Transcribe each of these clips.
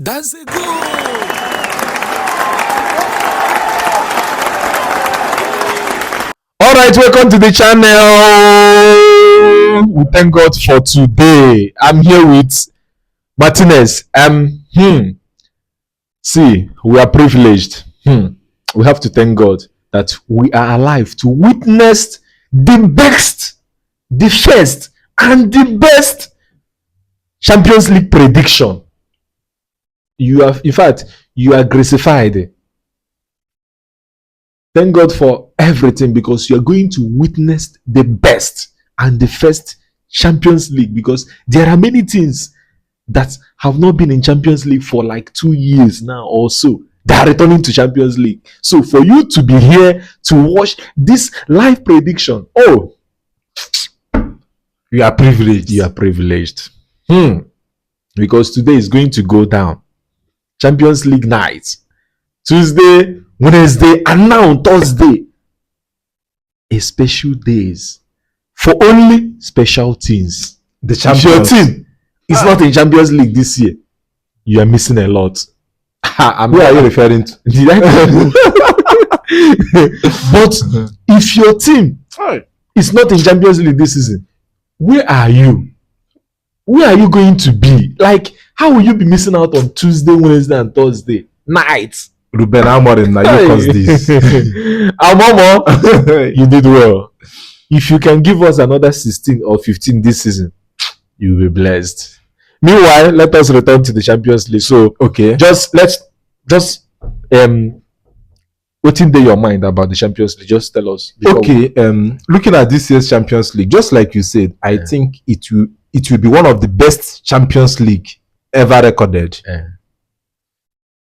That's a goal. All right, welcome to the channel. We thank God for today. I'm here with Martinez. See, we are privileged. We have to thank God that we are alive to witness the best, the first, and the best Champions League prediction. You are, in fact, you are gracified. Thank God for everything, because you are going to witness the best and the first Champions League, because there are many things that have not been in Champions League for like 2 years now or so. They are returning to Champions League. So for you to be here to watch this live prediction, oh, you are privileged. You are privileged. Because today is going to go down. Champions League night. Tuesday, Wednesday, and now Thursday. A special days for only special teams. The champions. If your team is not in Champions League this year, you are missing a lot. Who are you referring to? Did I But if your team is not in Champions League this season, where are you? Where are you going to be? Like, how will you be missing out on Tuesday, Wednesday, and Thursday nights? Ruben Amorim, now you caused this. Amomo, you did well. If you can give us another 16 or 15 this season, you'll be blessed. Meanwhile, let us return to the Champions League. So, okay, what's in your mind about the Champions League? Just tell us. Okay, looking at this year's Champions League, just like you said, I think it will be one of the best Champions League ever recorded.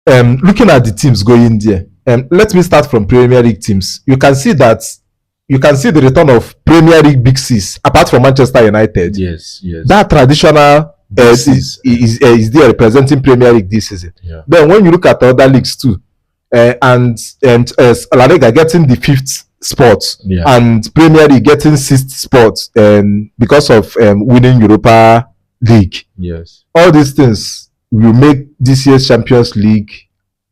Looking at the teams going there, let me start from Premier League teams. You can see the return of Premier League big six, apart from Manchester United. Yes. That traditional is there representing Premier League this season. Yeah. Then when you look at other leagues too, and La Liga getting the 5th spot, and Premier League getting 6th spot, because of winning Europa League. Yes. All these things will make this year's Champions League,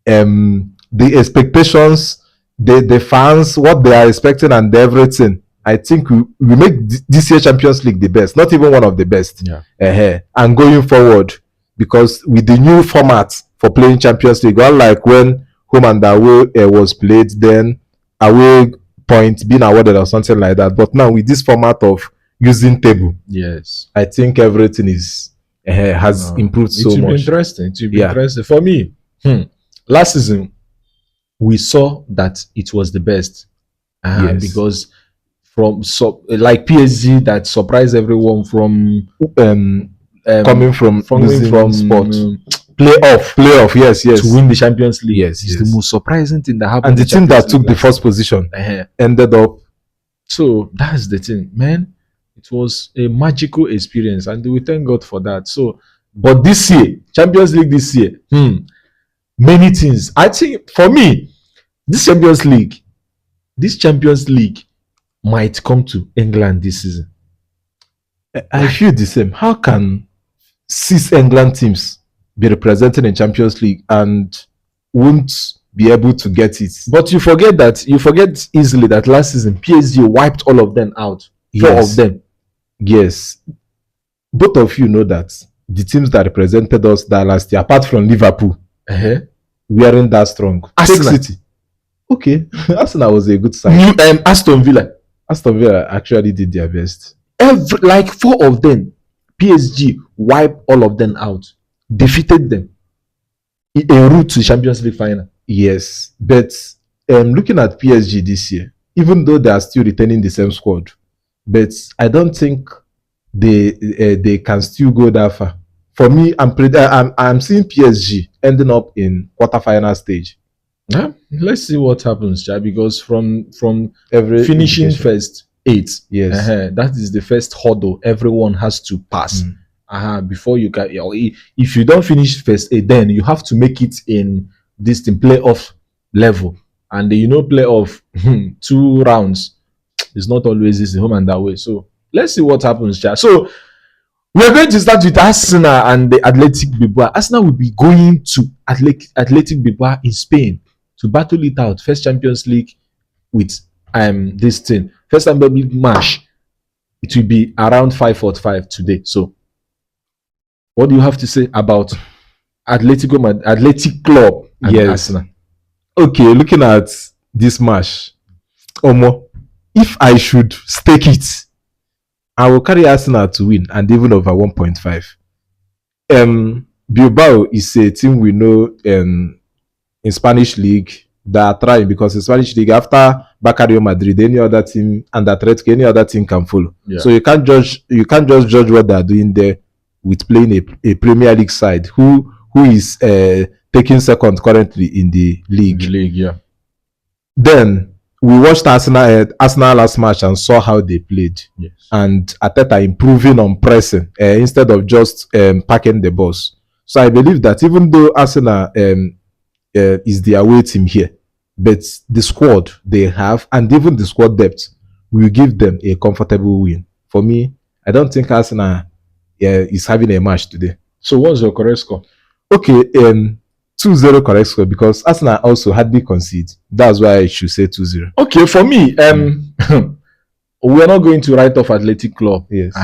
the expectations, the fans, what they are expecting, and everything. I think we make this year's Champions League the best, not even one of the best. And going forward, because with the new format for playing Champions League, unlike when home and away was played, then away points being awarded or something like that. But now with this format of using table, yes, I think everything is has improved so much. It will be interesting. It will be interesting for me. Last season, we saw that it was the best, because from like PSG that surprised everyone from coming from sport. Playoff, yes, to win the Champions League. Yes, it's the most surprising thing that happened. And the team that took the first position ended up. So that's the thing, man. It was a magical experience, and we thank God for that. So, but this year, Champions League this year, many things. I think for me, this Champions League might come to England this season. I feel the same. How can 6 England teams be represented in Champions League and won't be able to get it? But you forget easily that last season PSG wiped all of them out. 4 of them. Yes. Both of you know that the teams that represented us that last year, apart from Liverpool, weren't that strong. Arsenal. City. Okay. Arsenal was a good side. Aston Villa actually did their best. 4 of them, PSG wiped all of them out, defeated them en route to the Champions League final. Yes, but looking at PSG this year, even though they are still retaining the same squad, but I don't think they can still go that far. For me, I'm seeing PSG ending up in quarterfinal stage. Let's see what happens, because from every finishing first 8, yes, that is the first hurdle everyone has to pass. Before you can, if you don't finish first 8, then you have to make it in this team playoff level, and playoff 2 rounds is not always easy, home and away. So let's see what happens, So We are going to start with Arsenal and the Athletic Bilbao. Arsenal will be going to Athletic Bilbao in Spain to battle it out. First Champions League with this thing. First Champions League match. It will be around 5:45 today. So, what do you have to say about Athletic Club and Arsenal? Okay, looking at this match, Omo, if I should stake it, I will carry Arsenal to win and even over 1.5. Bilbao is a team we know in Spanish league that are trying, because in Spanish league, after Barca, Real Madrid, any other team, and Atletico, any other team can follow. Yeah. So you can't just judge what they are doing there with playing a Premier League side who is taking second currently in the league. Yeah. Then we watched Arsenal last match and saw how they played. Yes. And Arteta improving on pressing instead of just packing the balls. So I believe that even though Arsenal is the away team here, but the squad they have and even the squad depth will give them a comfortable win. For me, I don't think Arsenal is having a match today. So what's your correct score? Okay, 2-0 correct score, because Arsenal also hardly concede. That's why I should say 2-0. Okay, for me, we're not going to write off Athletic Club. Yes.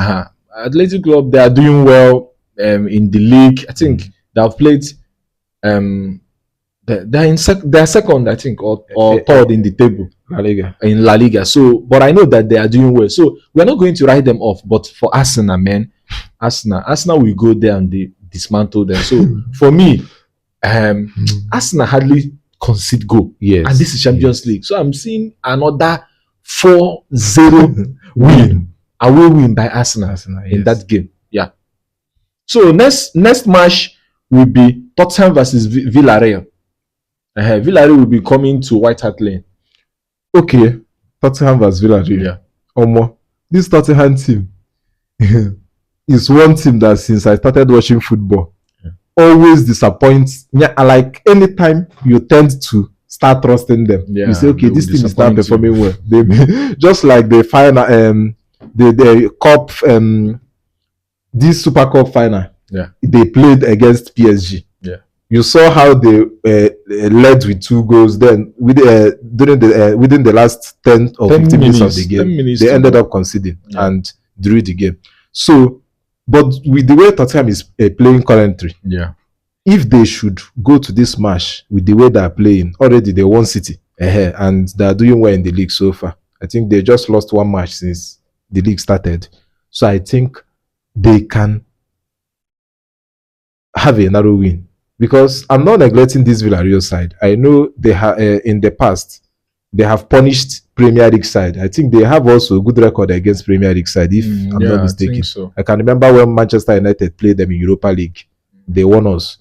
Athletic Club, they are doing well in the league. I think they have played. They're second, I think, or third in the table in La Liga. So, but I know that they are doing well. So we're not going to write them off. But for Arsenal, man, Arsenal will go there and they dismantle them. So for me, Arsenal hardly concede goal. Yes. And this is Champions League. So I'm seeing another 4-0 win, away win by Arsenal in that game. Yeah. So next match will be Tottenham versus Villarreal. Villarreal will be coming to White Hart Lane. Okay, Tottenham versus Villarreal. Yeah. Omo, this Tottenham team is one team that since I started watching football, always disappoints. Yeah, like anytime you tend to start trusting them, you say, okay, this team is not performing well. They just like the final, the cup, this Super Cup final. Yeah, they played against PSG. Yeah, you saw how they led with 2 goals. Then within the last 10 or 15 minutes of the game, they ended up conceding and drew the game. So, but with the way Tottenham is playing currently, if they should go to this match with the way they are playing, already they won City and they are doing well in the league so far. I think they just lost 1 match since the league started. So I think they can have a narrow win, because I'm not neglecting this Villarreal side. I know they have in the past they have punished Premier League side. I think they have also a good record against Premier League side, if I'm not mistaken. I can remember when Manchester United played them in Europa League, they won us.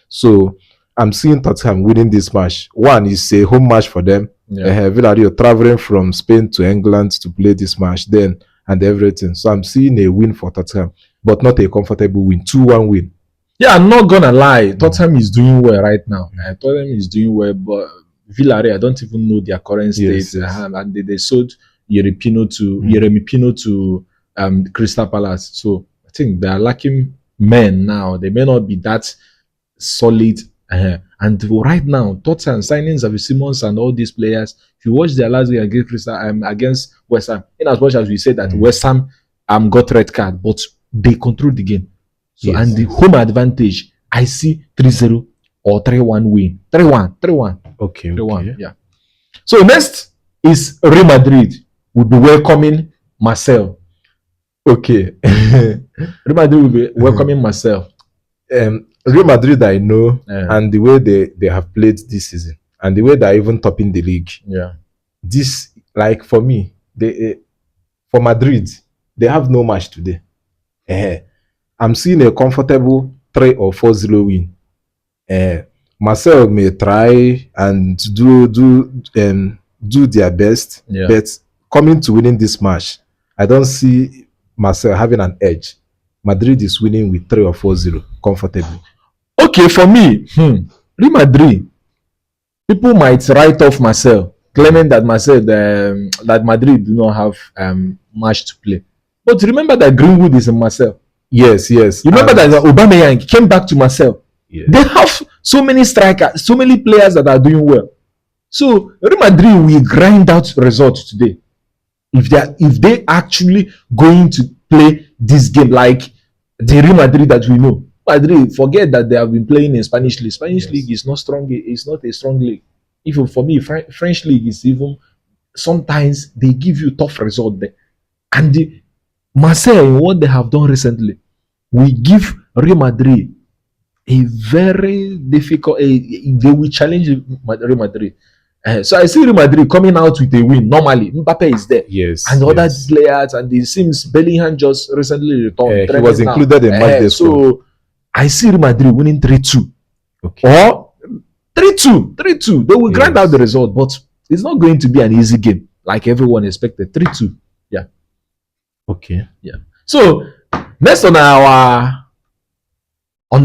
So I'm seeing Tottenham winning this match. One is a home match for them. Villarreal traveling from Spain to England to play this match then and everything. So I'm seeing a win for Tottenham, but not a comfortable win. 2-1 win. Yeah, I'm not gonna lie. Tottenham is doing well right now. Tottenham is doing well, but Villarreal, I don't even know their current state. And they sold Yeremy Pino to Crystal Palace. So I think they are lacking men now. They may not be that solid. And right now, Tottenham signings of Simmons and all these players. If you watch their last game against West Ham, in as much as we said that West Ham got red card, but they controlled the game. So and the home advantage, I see 3-0 or 3-1 win. 3-1. Okay. 3-1. Yeah. So next is Real Madrid. Will be welcoming Marcel. Okay. Real Madrid will be welcoming Marcel. Real Madrid, I know, and the way they have played this season, and the way they're even topping the league. Yeah. This, like for me, for Madrid, they have no match today. I'm seeing a comfortable 3 or 4-0 win. Marcel may try and do their best, but coming to winning this match, I don't see Marcel having an edge. Madrid is winning with 3 or 4-0 comfortably. Okay, for me, Real Madrid, people might write off Marcel, claiming that that Madrid do not have match to play. But remember that Greenwood is in Marcel. Yes. You remember that Aubameyang came back to Marseille. Yeah. They have so many strikers, so many players that are doing well. So Real Madrid will grind out results today. If they actually going to play this game like the Real Madrid that we know. Madrid, forget that they have been playing in Spanish league. Spanish league is not strong. It's not a strong league. Even for me, French league is even sometimes they give you tough result there. And Marseille, what they have done recently, we give Real Madrid a very difficult. They will challenge Real Madrid. So I see Real Madrid coming out with a win. Normally, Mbappe is there. Yes. And other players, and it seems Bellingham just recently returned. He was included in match day. So I see Real Madrid winning 3-2. Okay. Or 3-2. They will grind out the result, but it's not going to be an easy game like everyone expected. 3-2. Yeah. Okay. Yeah. So next on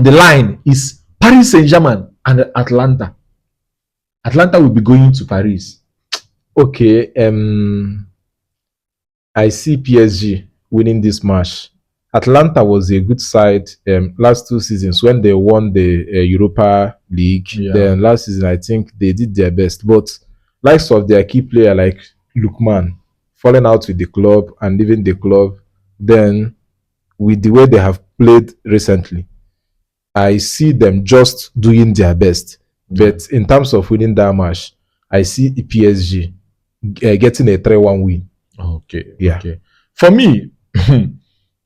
the line is Paris Saint-Germain and Atlanta. Atlanta will be going to Paris. Okay. I see PSG winning this match. Atlanta was a good side last 2 seasons when they won the Europa League. Yeah. Then last season, I think they did their best. But likes of their key player like Lookman falling out with the club and leaving the club, then with the way they have played recently, I see them just doing their best. Yeah. But in terms of winning that match, I see PSG getting a 3-1 win. Okay. Yeah. Okay. For me,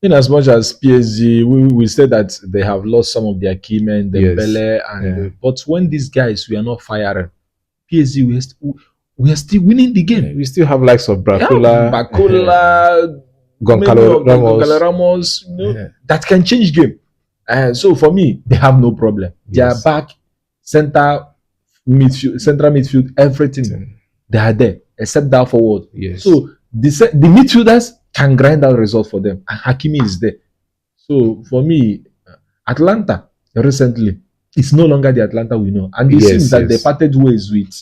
in as much as PSG, we said that they have lost some of their key men, Dembele, and but when these guys were not firing, PSG we are still winning the game. We still have likes of Bacola, Goncalo Ramos, that can change game. So for me, they have no problem. They are back, central midfield, everything. They are there, except that forward. Yes. So the midfielders can grind out result for them. And Hakimi is there. So for me, Atlanta recently, it's no longer the Atlanta we know. And it seems that they parted ways with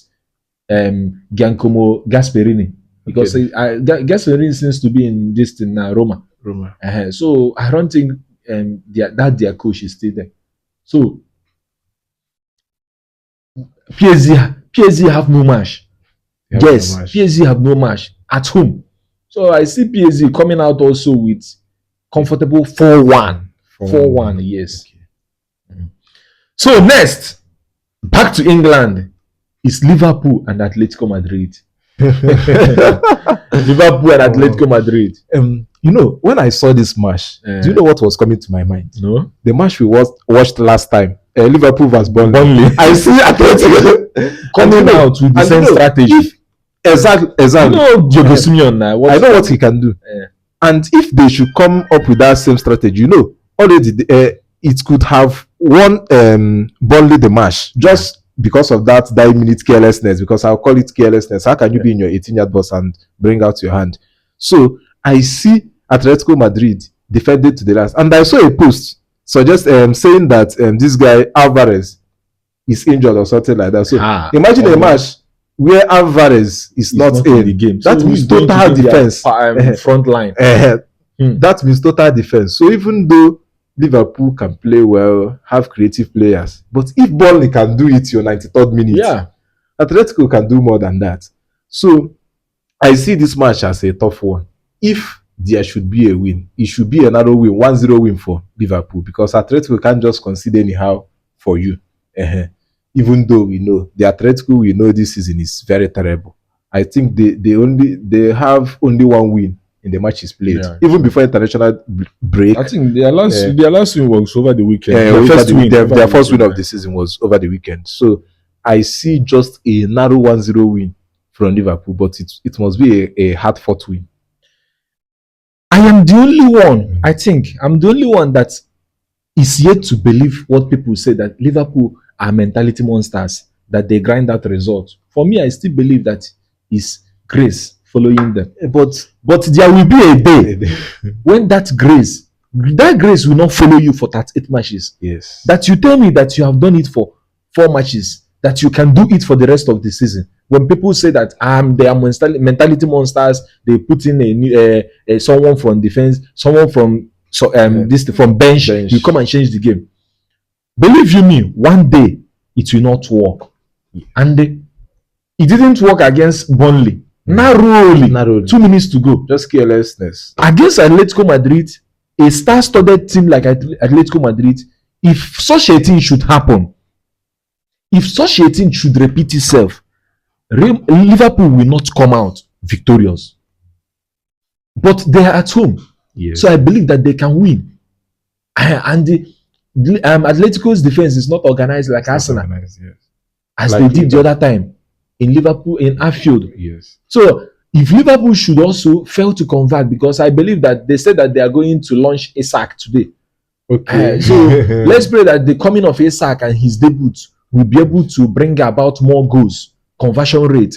Giacomo Gasperini. Because Gasperini seems to be in this thing now, Roma. So I don't think their coach is still there. So PSG have no match. PSG have no match at home. So I see PSG coming out also with comfortable 4-1. 4-1, yes. Okay. So next, back to England, is Liverpool and Atletico Madrid. Liverpool and Atletico Madrid. You know, when I saw this match, do you know what was coming to my mind? No. The match we watched last time, Liverpool vs Burnley. I see Atletico coming out with the same strategy. Exactly. You know Diego Simeone now. I know what he can do. And if they should come up with that same strategy, you know, already it could have won Burnley the match just because of that 9-minute carelessness. Because I'll call it carelessness. How can you be in your 18-yard box and bring out your hand? So I see Atletico Madrid defended to the last, and I saw a post suggest saying that this guy Alvarez is injured or something like that. So imagine a match where Alvarez is not in the game. That means total defense. Front line. That means total defense. So even though Liverpool can play well, have creative players, but if Burnley can do it your 93rd minute, Atletico can do more than that. So I see this match as a tough one. If there should be a win, it should be another win, 1-0 win for Liverpool, because Atletico can't just concede anyhow for you. Even though we know the Atletico we know this season is very terrible. I think they have only 1 win in the matches played. Even before international break. I think their last win was over the weekend. Their first win of the season was over the weekend. So I see just a narrow 1-0 win from Liverpool, but it must be a hard-fought win. I am the only one, I think, I'm the only one that is yet to believe what people say, that Liverpool are mentality monsters, that they grind out results. For me, I still believe that it's grace following them. But there will be a day when that grace will not follow you for 38 matches. Yes. That you tell me that you have done it for 4 matches, that you can do it for the rest of the season. When people say that they are mentality monsters, they put in someone from defense, someone from So this from bench, you come and change the game. Believe you me, one day it will not work. And it didn't work against Burnley. Narrowly. 2 minutes to go. Just carelessness. Against Atletico Madrid, a star-studded team like Atletico Madrid, if such a thing should happen, if such a thing should repeat itself, Liverpool will not come out victorious. But they are at home. Yes. So I believe that they can win. And Atletico's defense is not organized like Arsenal, as like they did the other time in Liverpool, in Anfield. Yes. So if Liverpool should also fail to convert, because I believe that they said that they are going to launch Isak today. Okay. So let's pray that the coming of Isak and his debut will be able to bring about more goals, conversion rate.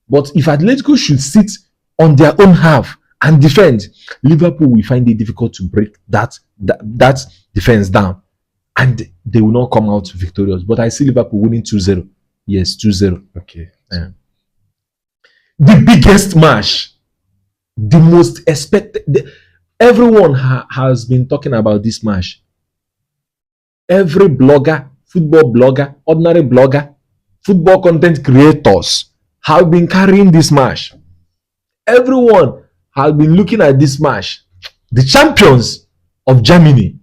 But if Atletico should sit on their own half and defend, Liverpool will find it difficult to break that defense down, and they will not come out victorious. But I see Liverpool winning 2-0. Yes, 2-0. Okay. The biggest match, the most expected. Everyone has been talking about this match. Every blogger, football blogger, ordinary blogger, football content creators have been carrying this match. Everyone has been looking at this match. The champions of Germany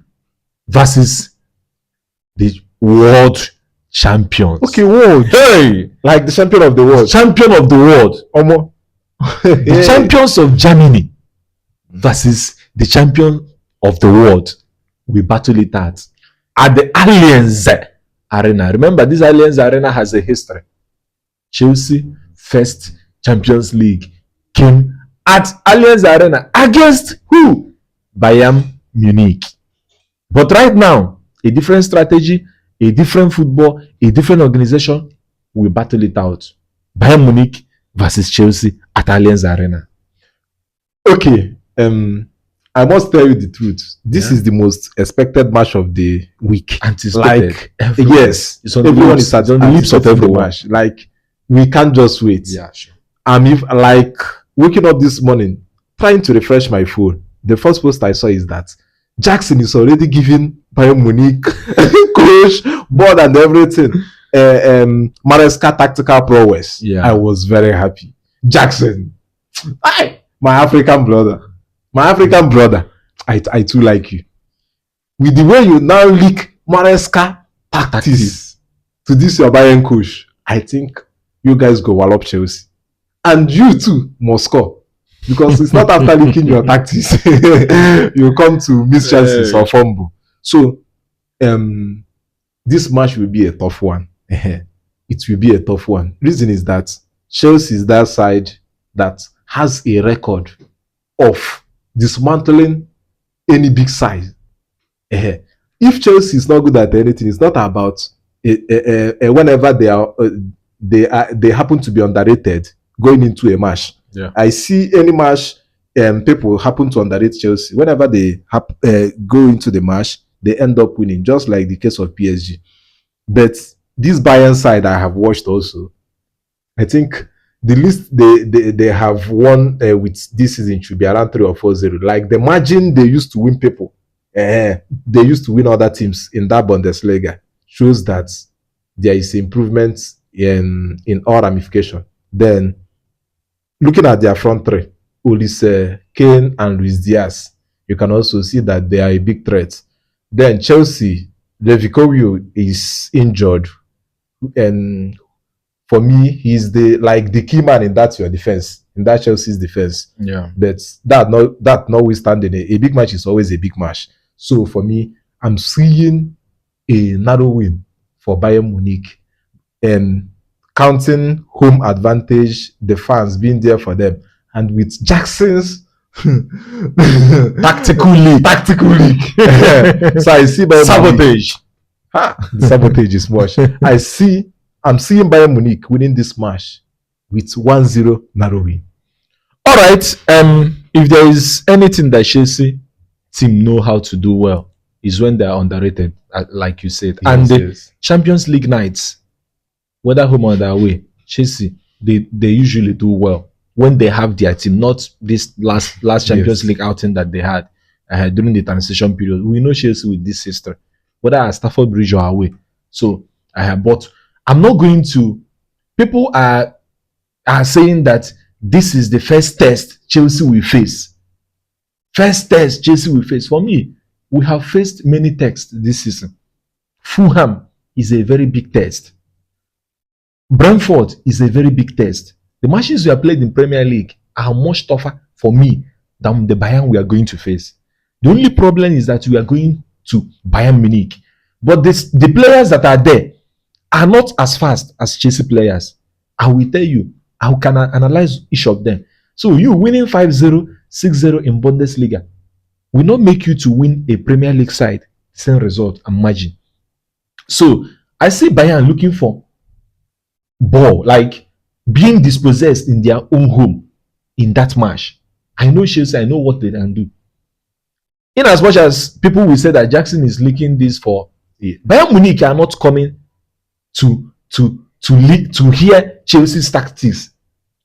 versus the world champions. Okay, world. Hey! Like the champion of the world. Champion of the world. The champions of Germany versus the champion of the world. We battle it out at the Allianz Arena. Remember, this Allianz Arena has a history. Chelsea, first Champions League, came at Allianz Arena against who? Bayern Munich. But right now, a different strategy, a different football, a different organization will battle it out. Bayern Munich versus Chelsea at Allianz Arena. Okay, I must tell you the truth. This is the most expected match of the week. Anticipated. Like, everyone, yes, it's on everyone is on the lips of everyone. match. Like, we can't just wait. Yeah, sure. I'm waking up this morning, trying to refresh my phone. The first post I saw is that Jackson is already giving Bayern Munich coach, board and everything. Maresca tactical prowess. Yeah. I was very happy. Jackson, my African brother, I too like you. With the way you now leak Maresca tactics to this your Bayern coach, I think you guys go wallop Chelsea. And you too must score. Because it's not after leaking your tactics you come to miss chances or fumble. So this match will be a tough one. It will be a tough one. Reason is that Chelsea is that side that has a record of dismantling any big side. If Chelsea is not good at anything, it's not about whenever they happen to be underrated going into a match. Yeah. I see any match people happen to underrate Chelsea. Whenever they go into the match, they end up winning, just like the case of PSG. But this Bayern side I have watched also, I think the least they have won with this season should be around 3 or 4-0. Like the margin they used to win people, they used to win other teams in that Bundesliga, shows that there is improvement in all ramification. Then looking at their front three, Olise, Kane and Luis Diaz, you can also see that they are a big threat. Then Chelsea, Levikovio is injured, and for me, he's the key man in that your defense, in that Chelsea's defense. Yeah. But that notwithstanding, a big match is always a big match. So for me, I'm seeing a narrow win for Bayern Munich, and counting home advantage, the fans being there for them, and with Jackson's Tactical league. So I see Bayern Sabotage. The sabotage is much. I'm seeing Bayern Munich winning this match with 1-0 narrow win. All right. If there is anything that Chelsea team know how to do well, is when they are underrated, like you said. Yes, and the yes. Champions League nights, whether home or away, Chelsea they usually do well when they have their team, not this last Champions Yes. League outing that they had. during the transition period. We know Chelsea with this history, whether at Stafford Bridge or away. So but I'm not going to. People are saying that this is the first test Chelsea will face. First test Chelsea will face. For me, we have faced many tests this season. Fulham is a very big test. Brentford is a very big test. The matches we have played in Premier League are much tougher for me than the Bayern we are going to face. The only problem is that we are going to Bayern Munich. But the players that are there are not as fast as Chelsea players. I will tell you, I can analyze each of them. So you winning 5-0, 6-0 in Bundesliga will not make you to win a Premier League side, same result and margin. So I see Bayern looking for ball, like being dispossessed in their own home in that match. I know Chelsea, I know what they can do. In as much as people will say that Jackson is leaking this for Bayern Munich are not coming to hear Chelsea's tactics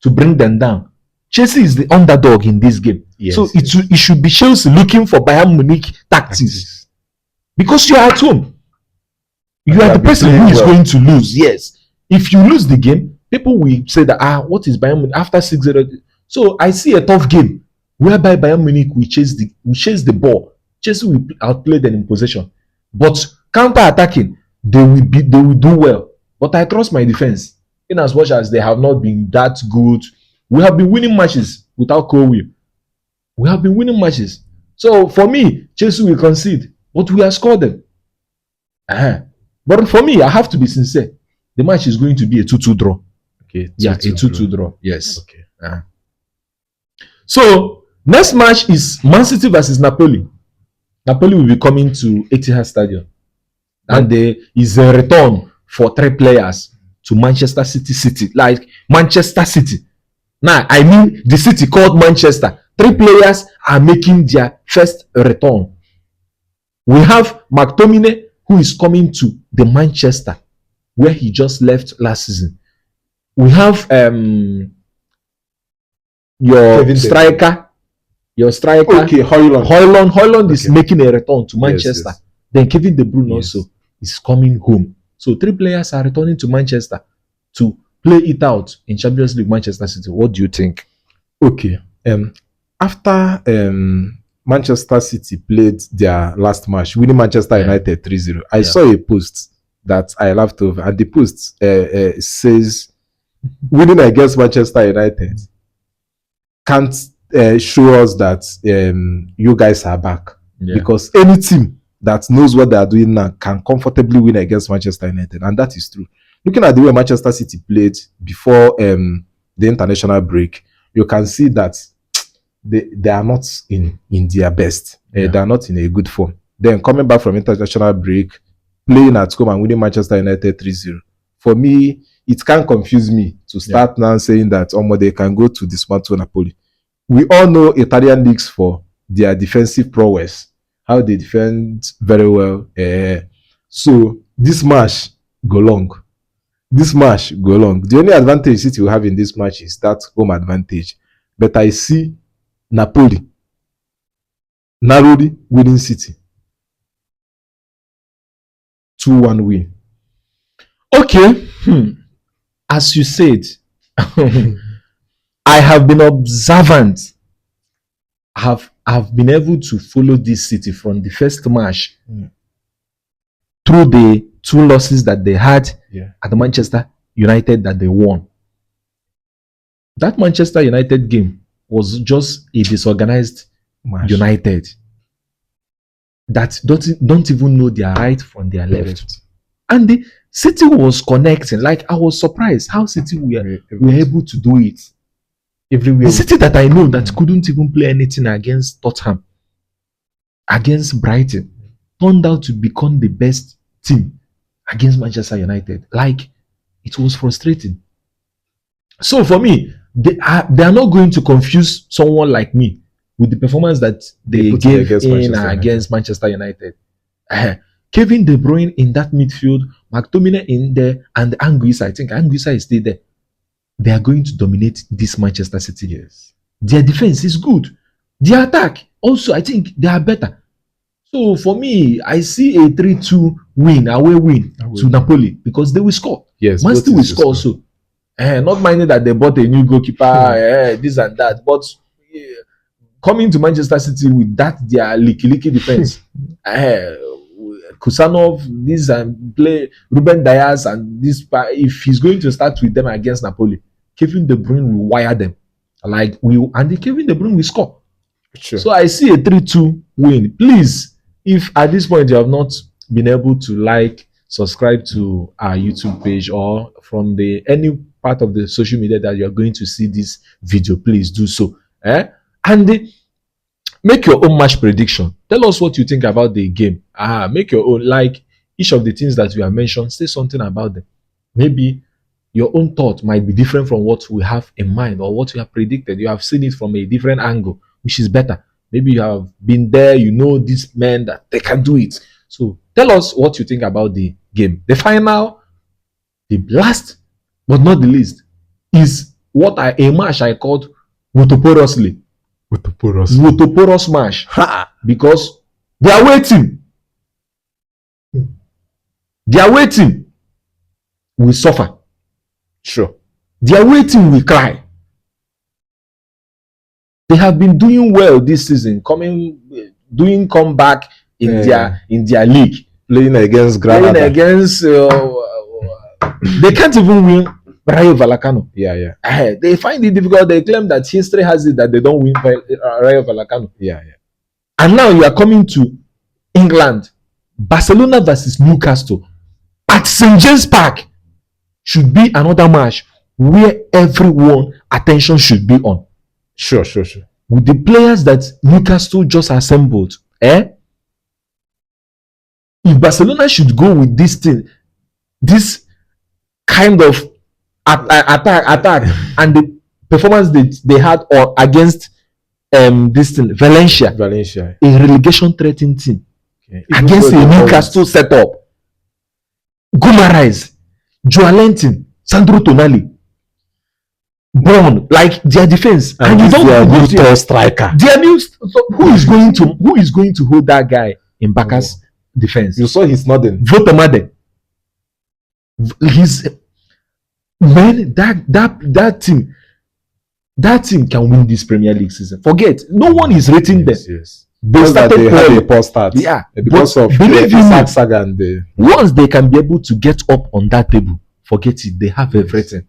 to bring them down. Chelsea is the underdog in this game. Yes, so it should be Chelsea looking for Bayern Munich tactics. Because you are at home. You are the person who is going to lose. Yes. If you lose the game, people will say that, what is Bayern Munich after 6-0? So I see a tough game whereby Bayern Munich will chase the ball. Chelsea will outplay them in possession. But counter-attacking, they will do well. But I trust my defense. In as much as they have not been that good. We have been winning matches without Kobe. We have been winning matches. So for me, Chelsea will concede. But we have scored them. But for me, I have to be sincere. The match is going to be a 2-2 draw. Okay. Yeah, a 2-2 draw. Yes. Okay. So next match is Man City versus Napoli. Napoli will be coming to Etihad Stadium. And there is a return for 3 players to Manchester City. Like Manchester City. Now, I mean the city called Manchester. 3 players are making their first return. We have McTominay, who is coming to the Manchester, where he just left last season. We have your striker. Okay, Højlund is making a return to Manchester. Yes. Then Kevin De Bruyne also is coming home. So 3 players are returning to Manchester to play it out in Champions League Manchester City. What do you think? Okay. After Manchester City played their last match, winning Manchester United 3-0, I saw a post that I laughed over, and the post says, winning against Manchester United can't show us that you guys are back. Because any team that knows what they are doing now can comfortably win against Manchester United, and that is true. Looking at the way Manchester City played before the international break, you can see that they are not in their best. They are not in a good form. Then coming back from international break, playing at home and winning Manchester United 3-0. For me, it can confuse me to start now saying that they can go to dismantle Napoli. We all know Italian leagues for their defensive prowess, how they defend very well. So this match go long. The only advantage City will have in this match is that home advantage. But I see Napoli narrowly winning City. 2-1 win. Okay. As you said, I have been observant. I've been able to follow this City from the first match through the 2 losses that they had at the Manchester United that they won. That Manchester United game was just a disorganized United that don't even know their right from their left. And the City was connecting. Like, I was surprised how City were able to do it. Everywhere. The City that I know that couldn't even play anything against Tottenham, against Brighton, turned out to become the best team against Manchester United. Like, it was frustrating. So for me, they are not going to confuse someone like me with the performance that they gave against Manchester United. Kevin De Bruyne in that midfield, McTominay in there, and Anguissa. I think Anguissa is still there. They are going to dominate this Manchester City. Yes. Their defense is good. Their attack also I think they are better. So for me, I see a 3-2 win, away win to Napoli because they will score. Yes, Man both City will teams will score score. also. Not minding that they bought a new goalkeeper, this and that. But coming to Manchester City with that their leaky defense, Kusanov, this and play Ruben Dias and this. If he's going to start with them against Napoli, Kevin De Bruyne will wire them. Kevin De Bruyne will score. Sure. So I see a 3-2 win. Please, if at this point you have not been able to subscribe to our YouTube page or from the any part of the social media that you're going to see this video, please do so. And make your own match prediction. Tell us what you think about the game. Make your own. Like each of the things that we have mentioned, say something about them. Maybe your own thought might be different from what we have in mind or what we have predicted. You have seen it from a different angle, which is better. Maybe you have been there, you know these men that they can do it. So tell us what you think about the game. The final, the last but not the least, is what a match I called Wotoporously. Wotoporous match. Because they are waiting. They are waiting. We suffer. Sure. They are waiting, we cry. They have been doing well this season, doing comeback in their league, Playing against Granada. playing against. They can't even win Rayo Vallecano. Yeah. They find it difficult. They claim that history has it that they don't win Rayo Vallecano. Yeah. And now you are coming to England, Barcelona versus Newcastle at St. James Park should be another match where everyone attention should be on. Sure. With the players that Newcastle just assembled, if Barcelona should go with this thing, this kind of attack, and the performance they had against this thing, Valencia, a relegation threatening team, against a Newcastle setup, Guimaraes, Joelinton, Sandro Tonali, Brown, like their defense, and you don't go to striker. Their new, so who is going to hold that guy in Baka's defense? You saw he's nothing. Votamade. His man, that team can win this Premier League season. Forget, no one is rating them. Yes. They started they had poorly. a poor start. Yeah, because but of believe you me, Saga and the once they can be able to get up on that table, forget it. They have everything.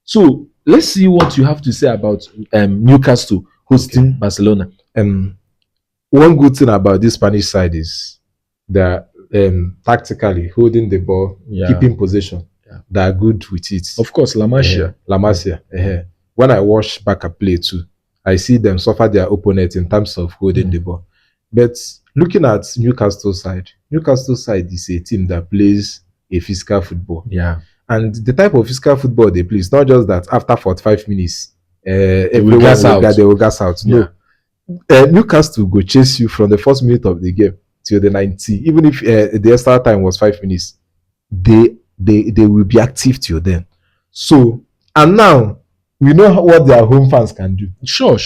So let's see what you have to say about Newcastle hosting Barcelona. One good thing about this Spanish side is they're tactically holding the ball, keeping possession. They are good with it. Of course, La Masia. When I watch Barca play too, I see them suffer their opponent in terms of holding the ball. But looking at Newcastle side is a team that plays a physical football. Yeah. And the type of physical football they play, it's not just that after 45 minutes, everyone they will gas out. Yeah. No. Newcastle go chase you from the first minute of the game till the 90. Even if the extra time was 5 minutes, they will be active till then. So, and now we know what their home fans can do. Sure.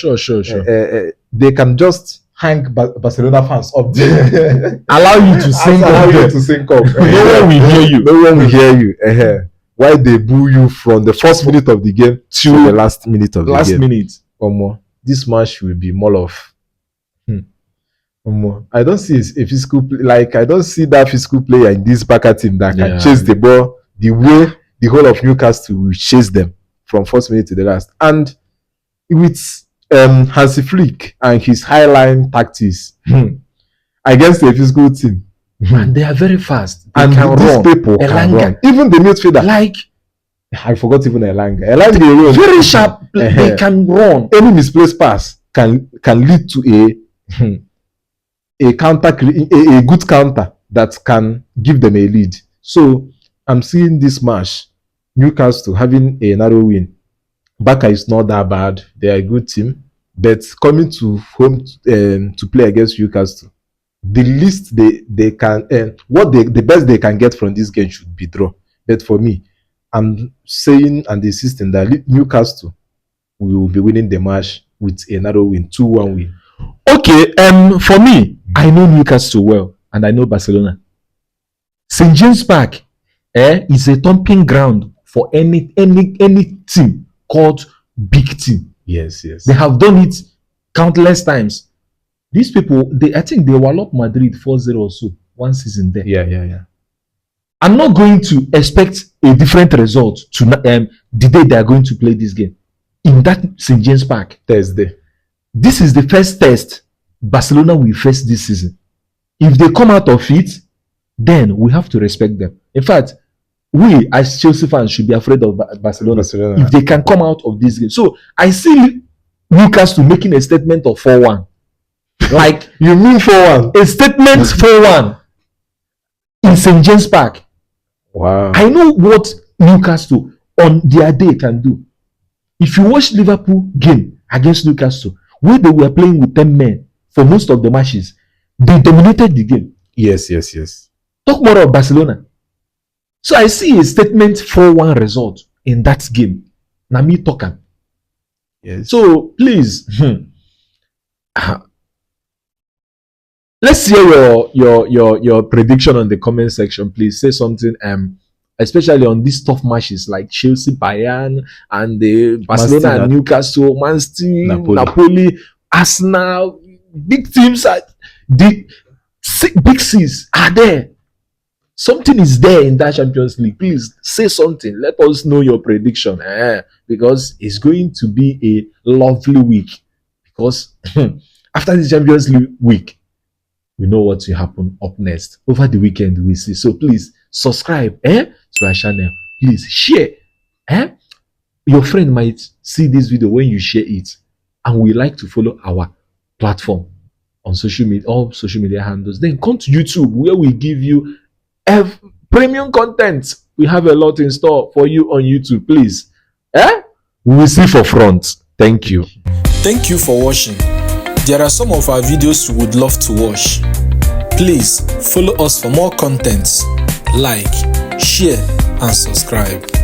They can just hang Barcelona fans up there. Allow you to sync up. No one will hear you. Why they boo you from the first minute of the game to the last minute of the game. This match will be more of I don't see a physical I don't see that physical player in this Barca team that can chase the ball the way the whole of Newcastle will chase them from first minute to the last. And with Hansi Flick and his highline tactics against a physical team, and they are very fast. They and can these run. people can run. Even the midfielder, I forgot even Elanga. Very sharp. They can run. Any misplaced pass can lead to a counter, a good counter that can give them a lead. So I'm seeing this match, Newcastle having a narrow win. Barca is not that bad. They are a good team, but coming to home to play against Newcastle, the least they can the best they can get from this game should be draw. But for me, I'm saying and insisting that Newcastle will be winning the match with a narrow win, 2-1 win. Okay, for me, I know Newcastle well, and I know Barcelona. St. James Park is a thumping ground for any team called big team. Yes, yes. They have done it countless times. These people, I think they walloped Madrid 4-0 or so one season there. Yeah. I'm not going to expect a different result to the day they are going to play this game in that St. James Park. Thursday. This is the first test Barcelona will face this season. If they come out of it, then we have to respect them. In fact, we as Chelsea fans should be afraid of Barcelona if they can come out of this game. So I see Newcastle making a statement of 4-1. Like, You mean 4-1? a statement 4-1 in St. James Park. Wow. I know what Newcastle on their day can do. If you watch Liverpool game against Newcastle, where they were playing with 10 men for most of the matches, they dominated the game. Yes. Talk more of Barcelona. So I see a statement 4-1 result in that game. Nami Tokan. Yes. So please, let's hear your prediction on the comment section. Please say something. Especially on these tough matches like Chelsea, Bayern, and the Barcelona and Newcastle, Man City, Napoli, Arsenal. Big teams are the big C's are there. Something is there in that Champions League. Please say something. Let us know your prediction, because it's going to be a lovely week. Because after the Champions League week, we know what will happen up next. Over the weekend, we see. So please subscribe to our channel. Please share. Your friend might see this video when you share it, and we like to follow our platform on social media, all social media handles. Then come to YouTube, where we give you premium content. We have a lot in store for you on YouTube. Please, we will see for front. Thank you. Thank you for watching. There are some of our videos you would love to watch. Please follow us for more contents. Like, share, and subscribe.